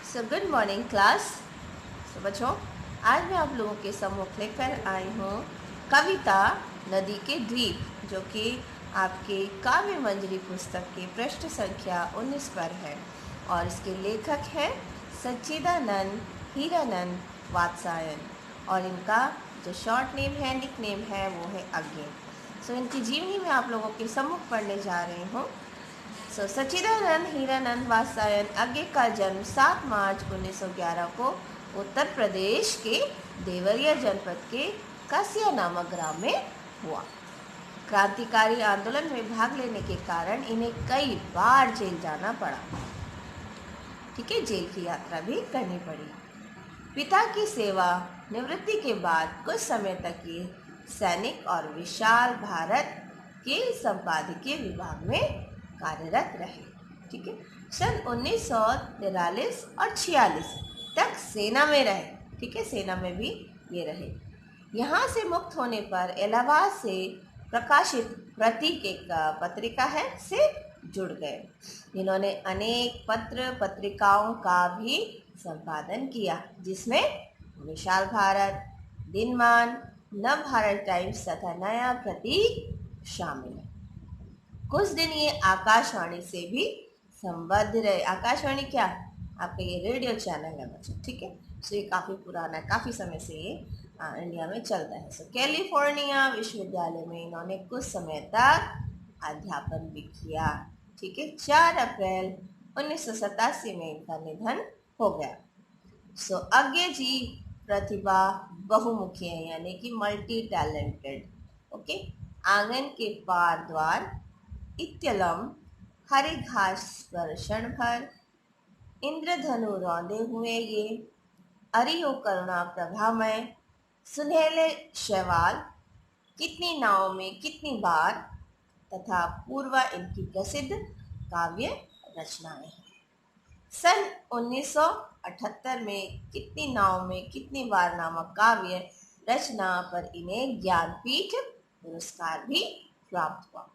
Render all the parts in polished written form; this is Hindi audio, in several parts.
सो गुड मॉर्निंग क्लास। सो बच्चों, आज मैं आप लोगों के सम्मुख लेकर आई हूँ कविता नदी के द्वीप, जो कि आपके काव्य मंजरी पुस्तक की पृष्ठ संख्या 19 पर है और इसके लेखक हैं सच्चिदानंद हीरानंद वात्सायन और इनका जो शॉर्ट नेम है, निक नेम है, वो है अज्ञे। सो इनकी जीवनी में आप लोगों के सम्मुख पढ़ने जा रही हूँ। सच्चिदानंद हीरानंद वात्सायन अज्ञे का जन्म 7 मार्च 1911 को उत्तर प्रदेश के देवरिया जनपद के कसिया नामक ग्राम में हुआ। क्रांतिकारी आंदोलन में भाग लेने के कारण इन्हें कई बार जेल जाना पड़ा। ठीक है, जेल की यात्रा भी करनी पड़ी। पिता की सेवा निवृत्ति के बाद कुछ समय तक ये सैनिक और विशाल भारत के संपादकीय विभाग में कार्यरत रहे। ठीक है, सन 1943 और 46 तक सेना में रहे। ठीक है, सेना में भी ये रहे। यहाँ से मुक्त होने पर इलाहाबाद से प्रकाशित प्रतीक एक पत्रिका है से जुड़ गए। इन्होंने अनेक पत्र पत्रिकाओं का भी संपादन किया, जिसमें विशाल भारत, दिनमान, नव भारत टाइम्स तथा नया प्रतीक शामिल है। कुछ दिन ये आकाशवाणी से भी संबद्ध रहे। आकाशवाणी क्या? आपका ये रेडियो चैनल है बच्चों। ठीक है, सो ये काफ़ी पुराना है, काफ़ी समय से ये इंडिया में चलता है। सो कैलिफोर्निया विश्वविद्यालय में इन्होंने कुछ समय तक अध्यापन भी किया। ठीक है, 4 अप्रैल 1987 में इनका निधन हो गया। सो अज्ञे जी प्रतिभा बहुमुखी है, यानी कि मल्टी टैलेंटेड। ओके, आंगन के पार द्वार इत्यलम, हरे घास पर क्षण भर, इंद्रधनु रौंदे हुए ये, अरियो करुणा प्रभामय, सुनहले शैवाल, कितनी नाव में कितनी बार, तथा पूर्वा इनकी प्रसिद्ध काव्य रचनाएं हैं। सन 1978 में कितनी नाव में कितनी बार नामक काव्य रचना पर इन्हें ज्ञानपीठ पुरस्कार भी प्राप्त हुआ।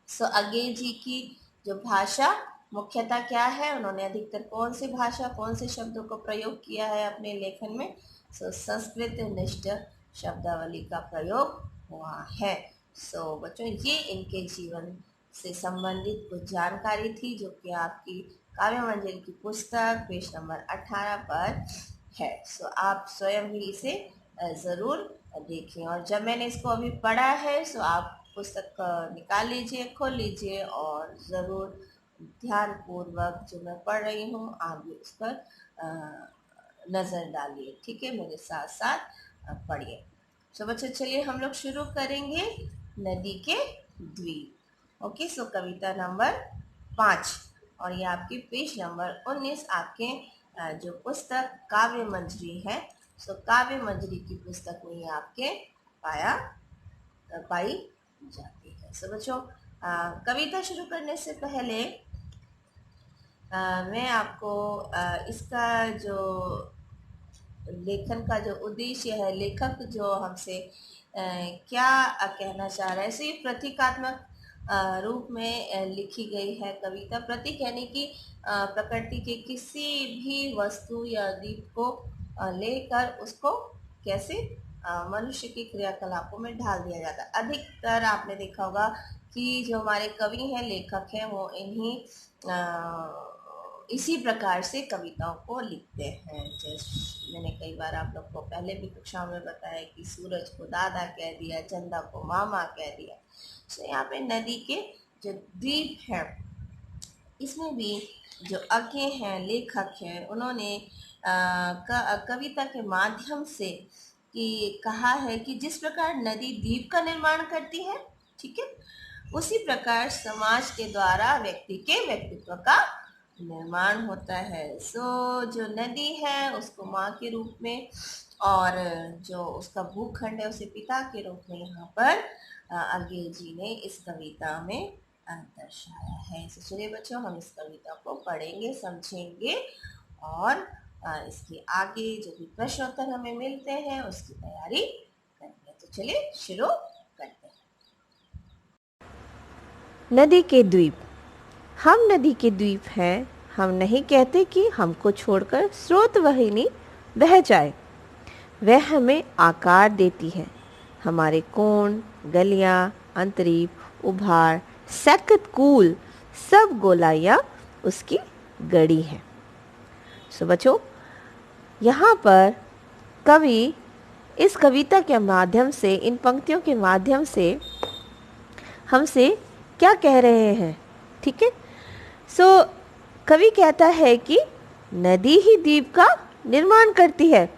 सो अज्ञे जी की जो भाषा मुख्यतः क्या है, उन्होंने अधिकतर कौन सी भाषा, कौन से शब्दों को प्रयोग किया है अपने लेखन में? सो संस्कृत निष्ठ शब्दावली का प्रयोग हुआ है। सो बच्चों, ये इनके जीवन से संबंधित कुछ जानकारी थी, जो कि आपकी काव्य मंजरी की पुस्तक पेज नंबर 18 पर है। सो आप स्वयं भी इसे ज़रूर देखें, और जब मैंने इसको अभी पढ़ा है, सो आप पुस्तक निकाल लीजिए, खोल लीजिए और ज़रूर ध्यानपूर्वक जो मैं पढ़ रही हूँ आप भी उस पर नज़र डालिए। ठीक है, मेरे साथ साथ पढ़िए। तो बच्चों, चलिए हम लोग शुरू करेंगे नदी के द्वीप। ओके, सो कविता नंबर 5 और ये आपकी पेज नंबर 19 आपके जो पुस्तक काव्य मंजरी है, सो काव्य मंजरी की पुस्तक में ये आपके पाई जाती है। सो बच्चों, कविता शुरू करने से पहले मैं आपको इसका जो लेखन का जो उद्देश्य है, लेखक जो हमसे क्या कहना चाह रहा है, सो ये प्रतीकात्मक रूप में लिखी गई है कविता। प्रतीक यानी कि प्रकृति के किसी भी वस्तु या दीप को लेकर उसको कैसे मनुष्य की क्रियाकलापों में ढाल दिया जाता है। अधिकतर आपने देखा होगा कि जो हमारे कवि हैं, लेखक हैं, वो इसी प्रकार से कविताओं को लिखते हैं। जैसे मैंने कई बार आप लोग को पहले भी कक्षा में बताया कि सूरज को दादा कह दिया, चंदा को मामा कह दिया। तो यहाँ पे नदी के जो द्वीप हैं, इसमें भी जो अज्ञे हैं, लेखक हैं, उन्होंने कविता के माध्यम से कि कहा है कि जिस प्रकार नदी द्वीप का निर्माण करती है, ठीक है, उसी प्रकार समाज के द्वारा व्यक्ति के व्यक्तित्व का निर्माण होता है। सो जो नदी है उसको माँ के रूप में और जो उसका भूखंड है उसे पिता के रूप में यहाँ पर अज्ञे जी ने इस कविता में दर्शाया है। तो चलिए बच्चों, हम इस कविता को पढ़ेंगे, समझेंगे और इसके आगे जो भी प्रश्नोत्तर हमें मिलते हैं उसकी तैयारी करेंगे। तो चलिए शुरू करते हैं। नदी के द्वीप। हम नदी के द्वीप हैं, हम नहीं कहते कि हमको छोड़कर स्रोत वाहिनी बह जाए। वह हमें आकार देती है। हमारे कोण, गलियां, अंतरीप, उभार, सैकत कूल सब गोलाइयाँ उसकी गढ़ी हैं। सो बच्चों, यहाँ पर कवि इस कविता के माध्यम से, इन पंक्तियों के माध्यम से हमसे क्या कह रहे हैं? ठीक है, सो कवि कहता है कि नदी ही द्वीप का निर्माण करती है,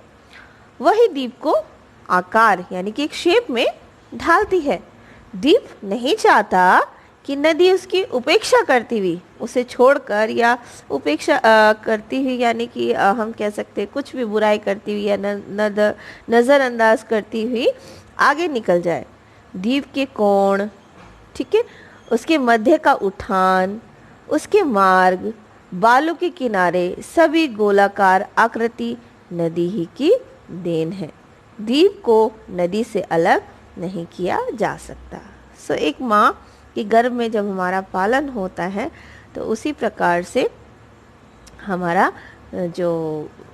वही द्वीप को आकार यानी कि एक शेप में ढालती है। द्वीप नहीं चाहता कि नदी उसकी उपेक्षा करती हुई, उसे छोड़कर या उपेक्षा करती हुई यानी कि हम कह सकते हैं कुछ भी बुराई करती हुई या नज़रअंदाज करती हुई आगे निकल जाए। द्वीप के कोण, ठीक है, उसके मध्य का उठान, उसके मार्ग, बालू के किनारे सभी गोलाकार आकृति नदी ही की देन है। द्वीप को नदी से अलग नहीं किया जा सकता। सो एक माँ के गर्भ में जब हमारा पालन होता है तो उसी प्रकार से हमारा जो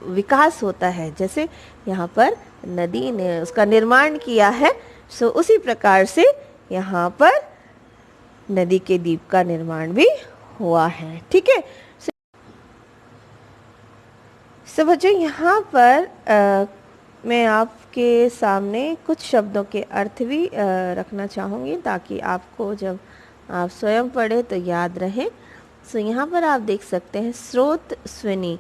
विकास होता है, जैसे यहाँ पर नदी ने उसका निर्माण किया है, सो उसी प्रकार से यहाँ पर नदी के द्वीप का निर्माण भी हुआ है। ठीक है, सो बच्चों यहाँ पर मैं आपके सामने कुछ शब्दों के अर्थ भी रखना चाहूँगी ताकि आपको जब आप स्वयं पढ़े तो याद रहे। सो यहाँ पर आप देख सकते हैं स्रोत स्विनी।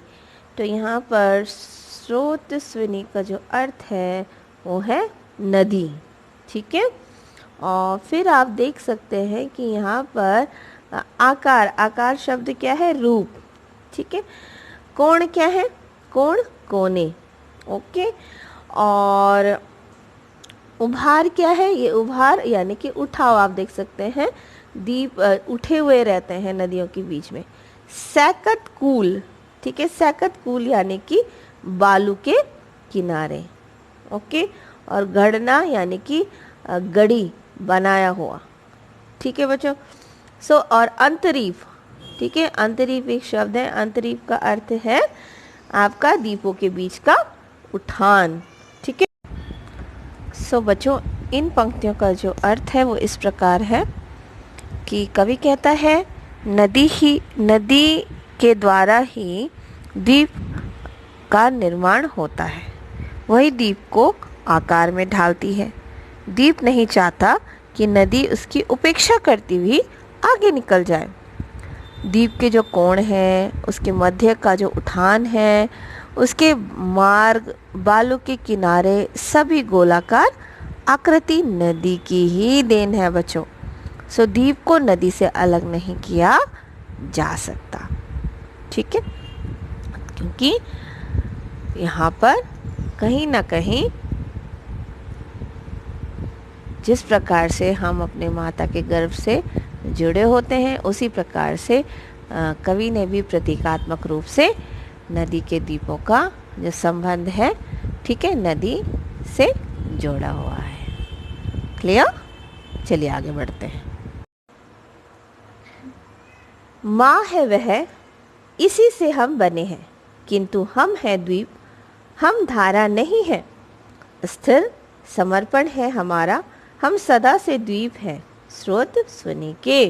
तो यहाँ पर स्रोत स्विनी का जो अर्थ है वो है नदी। ठीक है, और फिर आप देख सकते हैं कि यहाँ पर आकार, आकार शब्द क्या है? रूप। ठीक है, कोण क्या है? कोण, कोने। ओके, और उभार क्या है? ये उभार यानी कि उठाव। आप देख सकते हैं द्वीप उठे हुए रहते हैं नदियों के बीच में। सैकत कूल, ठीक है, सैकत कूल यानी कि बालू के किनारे। ओके, और गढ़ना यानी कि गढ़ी, बनाया हुआ। ठीक है बच्चों, सो और अंतरीप, ठीक है, अंतरीप एक शब्द है। अंतरीप का अर्थ है आपका द्वीपों के बीच का उठान। ठीक है, सो बच्चों इन पंक्तियों का जो अर्थ है वो इस प्रकार है कि कवि कहता है नदी के द्वारा ही द्वीप का निर्माण होता है, वही द्वीप को आकार में ढालती है। द्वीप नहीं चाहता कि नदी उसकी उपेक्षा करती हुई आगे निकल जाए। द्वीप के जो कोण है, उसके मध्य का जो उठान है, उसके मार्ग, बालू के किनारे सभी गोलाकार आकृति नदी की ही देन है बच्चों। सो द्वीप को नदी से अलग नहीं किया जा सकता। ठीक है, क्योंकि यहाँ पर कहीं ना कहीं जिस प्रकार से हम अपने माता के गर्भ से जुड़े होते हैं उसी प्रकार से कवि ने भी प्रतीकात्मक रूप से नदी के द्वीपों का जो संबंध है, ठीक है, नदी से जोड़ा हुआ है। क्लियर? चलिए आगे बढ़ते हैं। माँ है वह, इसी से हम बने हैं, किंतु हम हैं द्वीप, हम धारा नहीं है। स्थिर समर्पण है हमारा, हम सदा से द्वीप हैं, स्रोत सुनी के।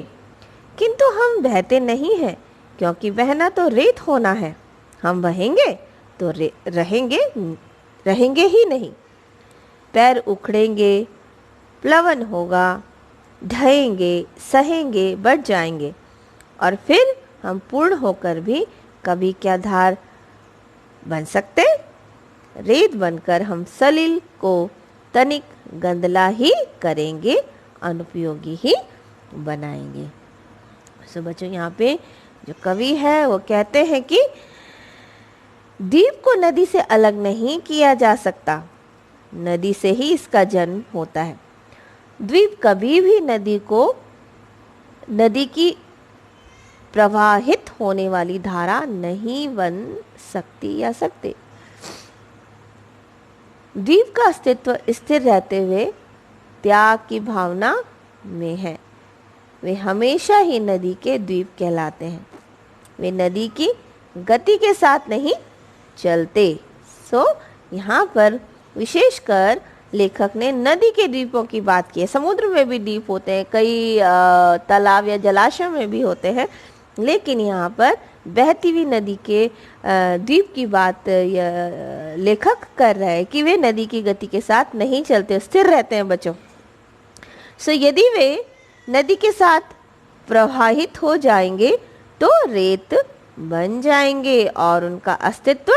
किंतु हम बहते नहीं हैं, क्योंकि बहना तो रेत होना है। हम बहेंगे तो रहेंगे ही नहीं। पैर उखड़ेंगे, प्लवन होगा, ढहेंगे, सहेंगे, बढ़ जाएंगे, और फिर हम पूर्ण होकर भी कभी क्या धार बन सकते? रेत बनकर हम सलिल को तनिक गंदला ही करेंगे, अनुपयोगी ही बनाएंगे। सो बच्चों यहाँ पे जो कवि है वो कहते हैं कि द्वीप को नदी से अलग नहीं किया जा सकता, नदी से ही इसका जन्म होता है। द्वीप कभी भी नदी की प्रवाहित होने वाली धारा नहीं बन सकती या सकते। द्वीप का अस्तित्व स्थिर रहते हुए त्याग की भावना में है। वे हमेशा ही नदी के द्वीप कहलाते हैं। वे नदी की गति के साथ नहीं चलते। यहाँ पर विशेषकर लेखक ने नदी के द्वीपों की बात की है। समुद्र में भी द्वीप होते हैं, कई तालाब या जलाशय में भी होते हैं, लेकिन यहाँ पर बहती हुई नदी के द्वीप की बात लेखक कर रहा है कि वे नदी की गति के साथ नहीं चलते, स्थिर रहते हैं बच्चों। यदि वे नदी के साथ प्रवाहित हो जाएंगे तो रेत बन जाएंगे और उनका अस्तित्व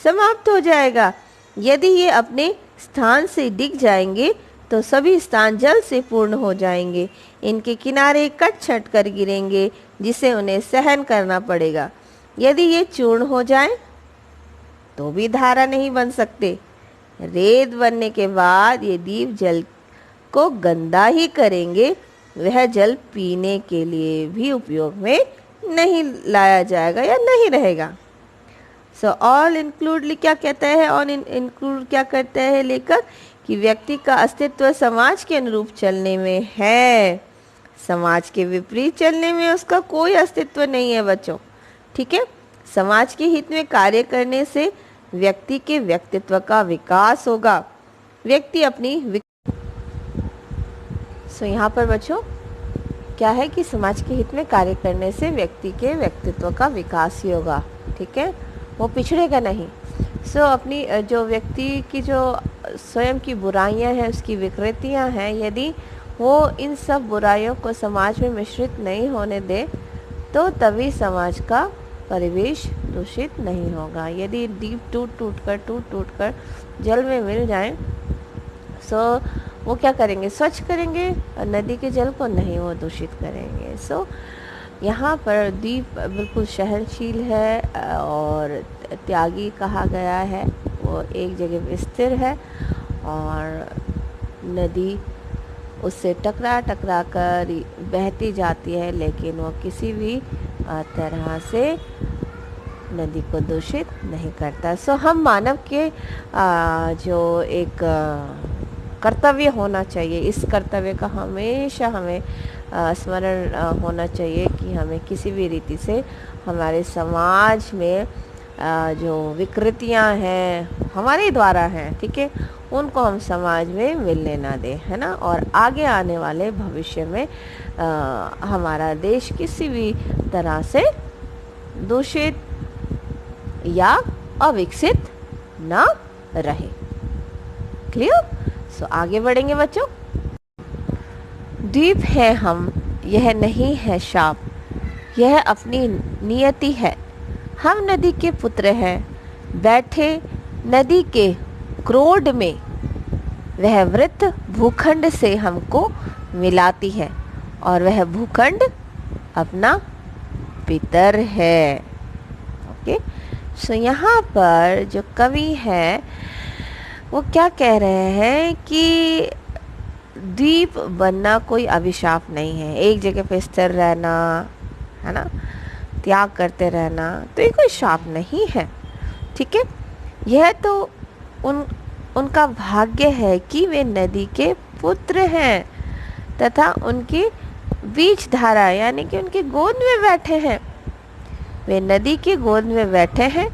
समाप्त हो जाएगा। यदि ये अपने स्थान से डिग जाएंगे तो सभी स्थान जल से पूर्ण हो जाएंगे। इनके किनारे कट छट कर गिरेंगे जिसे उन्हें सहन करना पड़ेगा। यदि ये चूर्ण हो जाएं तो भी धारा नहीं बन सकते। रेत बनने के बाद ये द्वीप जल को गंदा ही करेंगे, वह जल पीने के लिए भी उपयोग में नहीं लाया जाएगा या नहीं रहेगा। ऑल इंक्लूड क्या कहता है? ऑल इंक्लूड क्या करता है लेखक कि व्यक्ति का अस्तित्व समाज के अनुरूप चलने में है, समाज के विपरीत चलने में उसका कोई अस्तित्व नहीं है बच्चों। ठीक है, समाज के हित में कार्य करने से व्यक्ति के व्यक्तित्व का विकास होगा। व्यक्ति अपनी यहाँ पर बच्चों क्या है कि समाज के हित में कार्य करने से व्यक्ति के व्यक्तित्व का विकास ही होगा। ठीक है, वो पिछड़ेगा नहीं। अपनी जो व्यक्ति की जो स्वयं की बुराइयां हैं, उसकी विकृतियां हैं, यदि वो इन सब बुराइयों को समाज में मिश्रित नहीं होने दे तो तभी समाज का परिवेश दूषित नहीं होगा। यदि दीप टूट टूट कर जल में मिल जाए वो क्या करेंगे? स्वच्छ करेंगे और नदी के जल को नहीं वो दूषित करेंगे। यहाँ पर द्वीप बिल्कुल सहनशील है और त्यागी कहा गया है। वो एक जगह पे स्थिर है और नदी उससे टकरा कर बहती जाती है, लेकिन वो किसी भी तरह से नदी को दूषित नहीं करता। हम मानव के जो एक कर्तव्य होना चाहिए, इस कर्तव्य का हमेशा हमें स्मरण होना चाहिए कि हमें किसी भी रीति से हमारे समाज में जो विकृतियां हैं हमारे द्वारा हैं, ठीक है, उनको हम समाज में मिलने ना दें, है ना। और आगे आने वाले भविष्य में हमारा देश किसी भी तरह से दूषित या अविकसित ना रहे। क्लियर? आगे बढ़ेंगे बच्चों। द्वीप है हम, यह नहीं है शाप, यह अपनी नियति है। हम नदी के पुत्र हैं, बैठे नदी के क्रोध में, वह वृत्त भूखंड से हमको मिलाती है और वह भूखंड अपना पितर है। ओके, यहाँ पर जो कवि है वो क्या कह रहे हैं कि द्वीप बनना कोई अभिशाप नहीं है। एक जगह पे स्थिर रहना, है ना, त्याग करते रहना, तो ये कोई शाप नहीं है। ठीक है, यह तो उनका भाग्य है कि वे नदी के पुत्र हैं तथा उनकी बीच धारा यानी कि उनकी गोद में बैठे हैं। वे नदी की गोद में बैठे हैं।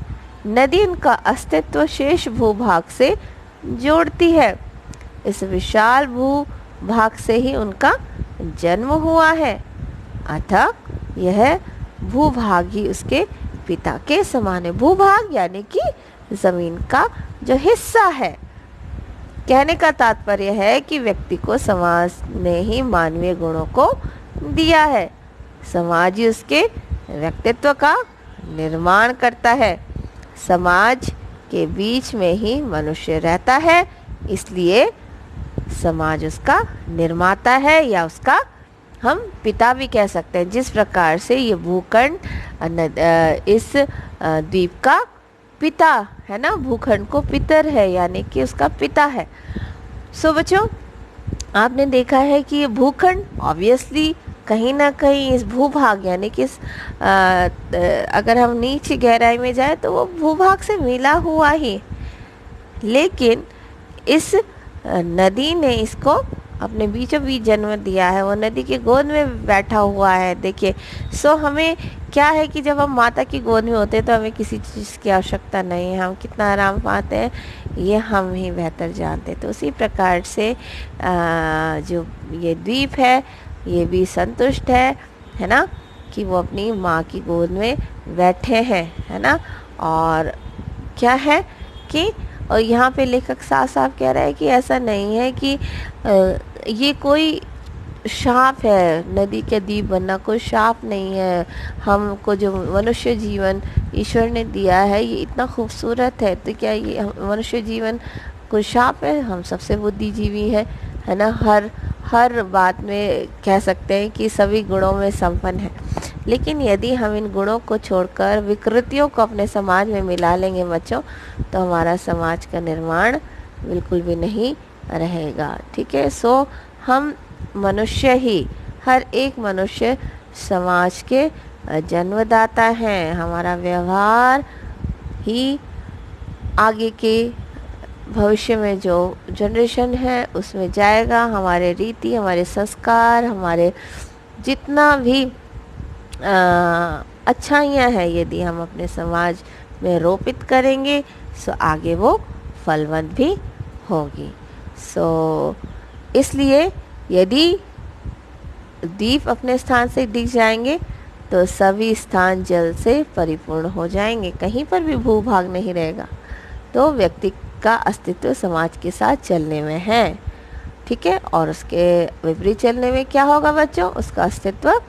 नदी उनका अस्तित्व शेष भूभाग से जोड़ती है। इस विशाल भूभाग से ही उनका जन्म हुआ है, अतः यह भूभाग ही उसके पिता के समान है। भूभाग यानी कि जमीन का जो हिस्सा है। कहने का तात्पर्य है कि व्यक्ति को समाज ने ही मानवीय गुणों को दिया है। समाज ही उसके व्यक्तित्व का निर्माण करता है। समाज के बीच में ही मनुष्य रहता है, इसलिए समाज उसका निर्माता है या उसका हम पिता भी कह सकते हैं। जिस प्रकार से ये भूखंड इस द्वीप का पिता है ना, भूखंड को पितर है यानी कि उसका पिता है। बच्चों, आपने देखा है कि ये भूखंड ऑब्वियसली कहीं ना कहीं इस भूभाग यानी कि अगर हम नीचे गहराई में जाए तो वो भूभाग से मिला हुआ ही, लेकिन इस नदी ने इसको अपने बीचों बीच जन्म दिया है, वो नदी के गोद में बैठा हुआ है। देखिए, सो हमें क्या है कि जब हम माता की गोद में होते हैं तो हमें किसी चीज़ की आवश्यकता नहीं है, हम कितना आराम पाते हैं ये हम ही बेहतर जानते हैं। तो उसी प्रकार से जो ये द्वीप है ये भी संतुष्ट है ना, कि वो अपनी माँ की गोद में बैठे हैं, है ना। और क्या है कि और यहाँ पे लेखक साफ साफ कह रहा है कि ऐसा नहीं है कि ये कोई शाप है, नदी के द्वीप बनना कोई शाप नहीं है। हमको जो मनुष्य जीवन ईश्वर ने दिया है ये इतना खूबसूरत है, तो क्या ये मनुष्य जीवन कोई शाप है? हम सबसे बुद्धिजीवी है ना, हर बात में कह सकते हैं कि सभी गुणों में संपन्न है। लेकिन यदि हम इन गुणों को छोड़कर विकृतियों को अपने समाज में मिला लेंगे बच्चों, तो हमारा समाज का निर्माण बिल्कुल भी नहीं रहेगा। ठीक है, सो हम मनुष्य ही, हर एक मनुष्य समाज के जन्मदाता हैं। हमारा व्यवहार ही आगे के भविष्य में जो जनरेशन है उसमें जाएगा। हमारे रीति, हमारे संस्कार, हमारे जितना भी अच्छाइयाँ हैं यदि हम अपने समाज में रोपित करेंगे सो आगे वो फलवंत भी होगी। सो इसलिए यदि द्वीप अपने स्थान से दिख जाएंगे तो सभी स्थान जल से परिपूर्ण हो जाएंगे, कहीं पर भी भूभाग नहीं रहेगा। तो व्यक्ति का अस्तित्व समाज के साथ चलने में है, ठीक है, और उसके विपरीत चलने में क्या होगा बच्चों? उसका अस्तित्व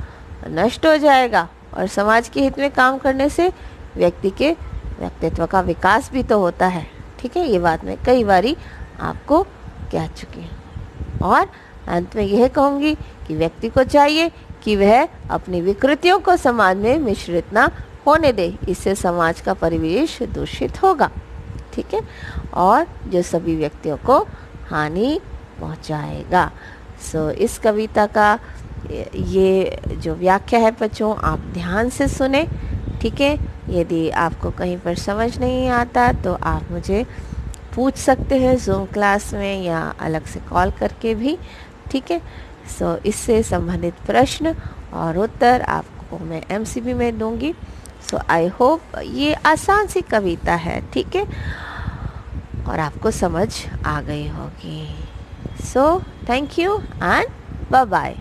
नष्ट हो जाएगा। और समाज के हित में काम करने से व्यक्ति के व्यक्तित्व का विकास भी तो होता है। ठीक है, ये बात मैं कई बारी आपको कह चुकी हूँ। और अंत में यह कहूँगी कि व्यक्ति को चाहिए कि वह अपनी विकृतियों को समाज में मिश्रित ना होने दे, इससे समाज का परिवेश दूषित होगा। ठीक है, और जो सभी व्यक्तियों को हानि पहुंचाएगा। सो इस कविता का ये जो व्याख्या है बच्चों आप ध्यान से सुने। ठीक है, यदि आपको कहीं पर समझ नहीं आता तो आप मुझे पूछ सकते हैं ज़ूम क्लास में या अलग से कॉल करके भी। ठीक है, सो इससे संबंधित प्रश्न और उत्तर आपको मैं MCB में दूंगी। सो आई होप ये आसान सी कविता है, ठीक है, और आपको समझ आ गई होगी। So thank you and bye bye.